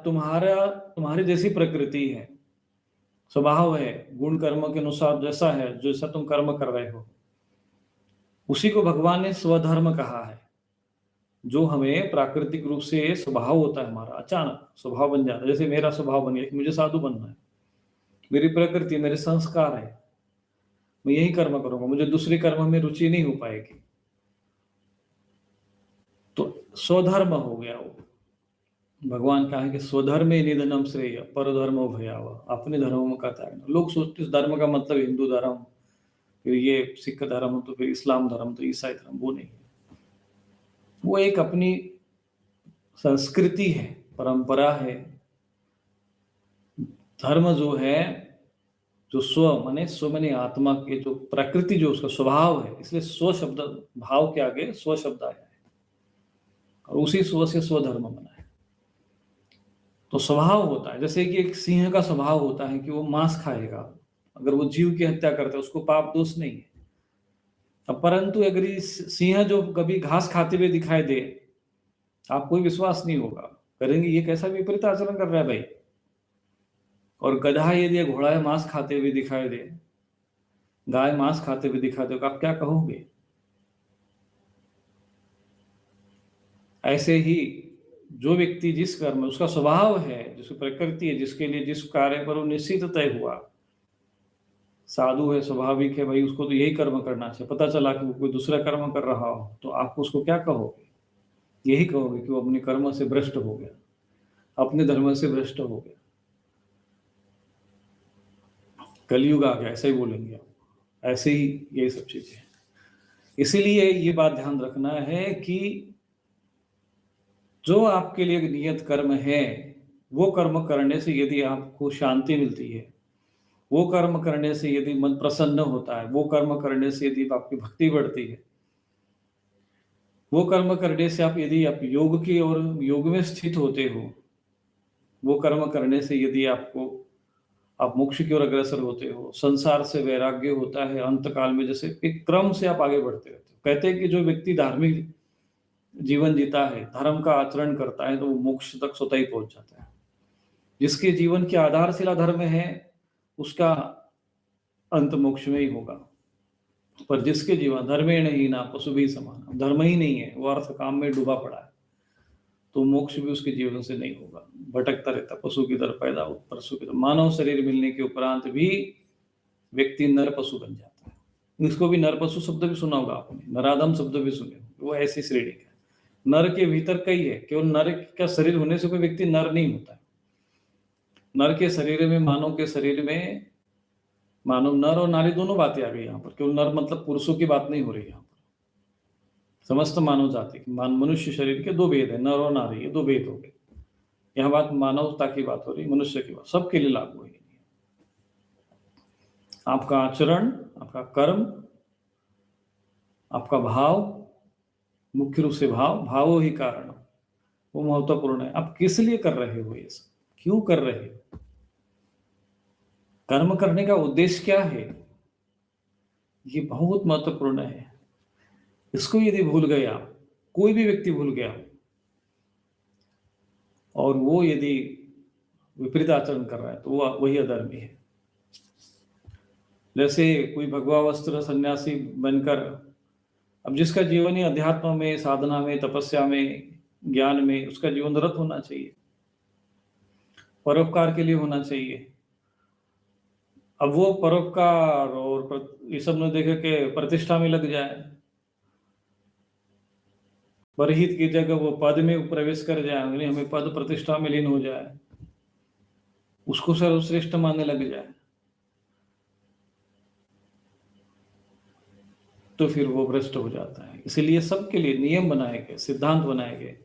तुम्हारी जैसी प्रकृति है, स्वभाव है, गुण कर्म के अनुसार जैसा है, जैसा तुम कर्म कर रहे हो, उसी को भगवान ने स्वधर्म कहा है। जो हमें प्राकृतिक रूप से स्वभाव होता है हमारा, अचानक स्वभाव बन जाता है। जैसे मेरा स्वभाव बन गया कि मुझे साधु बनना है, मेरी प्रकृति, मेरे संस्कार है, मैं यही कर्म करूंगा, मुझे दूसरे कर्म में रुचि नहीं हो पाएगी। तो स्वधर्म हो गया वो। भगवान कहा है कि स्वधर्मे निधनम श्रेय परधर्मो भयावह, अपने धर्म का त्यागना। लोग सोचते इस धर्म का मतलब हिंदू धर्म, फिर ये सिख धर्म, तो फिर इस्लाम धर्म, तो ईसाई धर्म। वो नहीं है, वो एक अपनी संस्कृति है, परंपरा है। धर्म जो है, जो स्व माने आत्मा के जो प्रकृति, जो उसका स्वभाव है, इसलिए स्व शब्द, भाव के आगे स्व शब्द आया है, और उसी स्व से स्वधर्म बना है। तो स्वभाव होता है, जैसे कि एक सिंह का स्वभाव होता है कि वो मांस खाएगा, अगर वो जीव की हत्या करता है उसको पाप दोष नहीं है। अब परंतु अगर सिंह जो कभी घास खाते हुए दिखाई दे, आप कोई विश्वास नहीं होगा, करेंगे ये कैसा विपरीत आचरण कर रहा है भाई। और गधा यदि घोड़ा मांस खाते हुए दिखाई दे, गाय मांस खाते हुए दिखाई दे, तो आप क्या कहोगे। ऐसे ही जो व्यक्ति जिस कर्म, उसका स्वभाव है, जिसकी प्रकृति है, जिसके लिए जिस कार्य पर वो निश्चित तय हुआ, साधु है, स्वाभाविक है, भाई उसको तो यही कर्म करना चाहिए, पता चला कि वो कोई दूसरा कर्म कर रहा हो, तो आप उसको क्या कहोगे। यही कहोगे कि वो अपने कर्म से भ्रष्ट हो गया, अपने धर्म से भ्रष्ट हो गया, कलयुग आ गया, ऐसे ही बोलेंगे आप। ऐसे ही ये सब चीजें। इसीलिए ये बात ध्यान रखना है कि जो आपके लिए नियत कर्म है, वो कर्म करने से यदि आपको शांति मिलती है, वो कर्म करने से यदि मन प्रसन्न होता है, वो कर्म करने से यदि आपकी भक्ति बढ़ती है, वो कर्म करने से यदि आप योग की और योग में स्थित होते हो, वो कर्म करने से यदि आप मोक्ष की ओर अग्रसर होते हो, संसार से वैराग्य होता है, अंत काल में जैसे एक क्रम से आप आगे बढ़ते रहते हो। कहते हैं कि जो व्यक्ति धार्मिक जीवन जीता है, धर्म का आचरण करता है, तो वो मोक्ष तक स्वतः ही पहुंच जाता है। जिसके जीवन की आधारशिला धर्म है, उसका अंत मोक्ष में ही होगा। पर जिसके जीवन धर्मेण ही ना पशु भी समान, धर्म ही नहीं है, वो अर्थ काम में डूबा पड़ा है, तो मोक्ष भी उसके जीवन से नहीं होगा, भटकता रहता, पशु की तरह पैदा हो, पशु की तरह। मानव शरीर मिलने के उपरांत भी व्यक्ति नर पशु बन जाता है। इसको भी नर पशु शब्द भी सुना होगा आपने, नराधम शब्द भी सुने, वो ऐसी श्रेणी का। नर के भीतर कई है, केवल नर का शरीर होने से कोई व्यक्ति नर नहीं होता है। नर के शरीर में, मानव के शरीर में, मानव नर और नारी दोनों बातें आ गई यहाँ पर। केवल नर मतलब पुरुषों की बात नहीं हो रही यहाँ पर, समस्त मानव जाति, मनुष्य शरीर के दो भेद है, नर और नारी, ये दो भेद हो गए। यहाँ बात मानवता की बात हो रही, मनुष्य की बात, सबके लिए लागू है। आपका आचरण, आपका कर्म, आपका भाव, मुख्य रूप से भावो ही कारण, वो महत्वपूर्ण है। आप किस लिए कर रहे हो, ये सब क्यों कर रहे हो, कर्म करने का उद्देश्य क्या है, ये बहुत महत्वपूर्ण है। इसको यदि भूल गए आप, कोई भी व्यक्ति भूल गया और वो यदि विपरीत आचरण कर रहा है, तो वो वही अधर्मी है। जैसे कोई भगवा वस्त्र सन्यासी बनकर, अब जिसका जीवन ही अध्यात्म में, साधना में, तपस्या में, ज्ञान में, उसका जीवन रत होना चाहिए, परोपकार के लिए होना चाहिए। अब वो परोपकार और ये सब न देखे के प्रतिष्ठा में लग जाए, परहित की जगह वो पद में प्रवेश कर जाए, हमें पद प्रतिष्ठा में लीन हो जाए, उसको सर्वश्रेष्ठ मानने लग जाए, तो फिर वो भ्रष्ट हो जाता है। इसीलिए सबके लिए नियम बनाए गए, सिद्धांत बनाए गए।